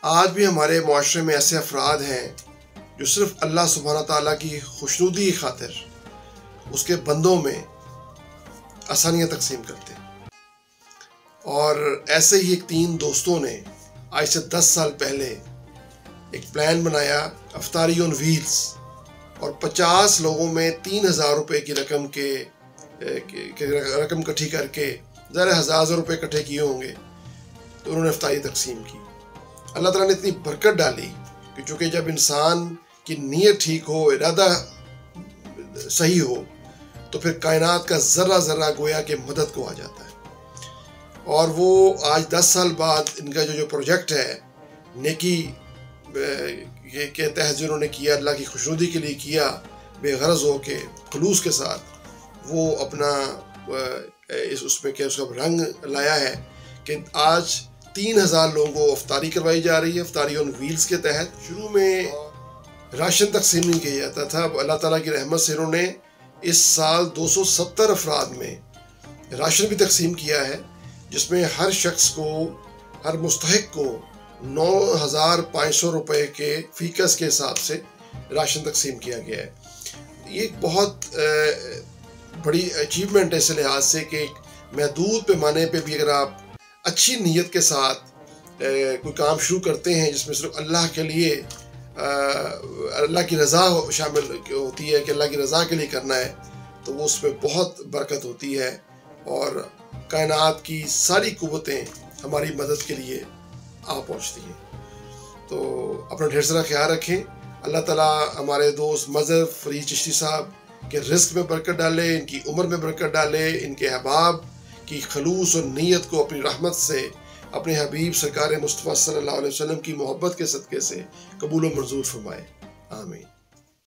आज भी हमारे मुआशरे में ऐसे अफराद हैं जो सिर्फ अल्लाह सुब्हाना ताला की खुशनुदी की खातिर उसके बंदों में आसानियाँ तकसीम करते हैं। और ऐसे ही एक 3 दोस्तों ने आज से 10 साल पहले एक प्लान बनाया, अफ्तारी ऑन व्हील्स, और 50 लोगों में 3000 रुपये की रकम रकम इकट्ठी करके, ज़रा 1000 रुपये इकट्ठे किए होंगे, तो उन्होंने अफ्तारी तकसीम की। अल्लाह ताला ने इतनी बरकत डाली कि चूँकि जब इंसान की नीयत ठीक हो, इरादा सही हो, तो फिर कायनात का ज़र्रा ज़र्रा गोया के मदद को आ जाता है। और वो आज 10 साल बाद इनका जो प्रोजेक्ट है नेकी के तहत जो उन्होंने किया, अल्लाह की खुशनुदी के लिए किया, बेगरज हो के खुलूस के साथ, वो अपना उसमें क्या उसका रंग लाया है कि आज 3000 लोगों को अफ्तारी करवाई जा रही है, अफ्तारी ऑन व्हील्स के तहत। शुरू में राशन तकसीम नहीं किया जाता था, अब अल्लाह ताला की रहमत से इन्होंने इस साल 270 अफराद में राशन भी तकसीम किया है, जिसमें हर शख्स को, हर मुस्तहिक को 9500 रुपये के फीकस के हिसाब से राशन तकसीम किया गया है। ये एक बहुत बड़ी अचीवमेंट है इस लिहाज से कि महदूद पैमाने पे भी अगर आप अच्छी नीयत के साथ कोई काम शुरू करते हैं जिसमें सिर्फ अल्लाह के लिए, अल्लाह की रज़ा शामिल होती है कि अल्लाह की रज़ा के लिए करना है, तो वो उसमें बहुत बरकत होती है और कायनात की सारी कुव्वतें हमारी मदद के लिए आ पहुँचती हैं। तो अपना ढेर सारा ख्याल रखें। अल्लाह ताला हमारे दोस्त मज़हर फरीद चिश्ती साहब के रिस्क में बरकत डाले, इनकी उम्र में बरकत डाले, इनके अहबाब की खलूस और नीयत को अपनी रहमत से अपने हबीब सरकार मुस्तफ़ा सल्लल्लाहु अलैहि वसल्लम की मोहब्बत के सदक़े से कबूल व मंजूर फरमाए। आमीन।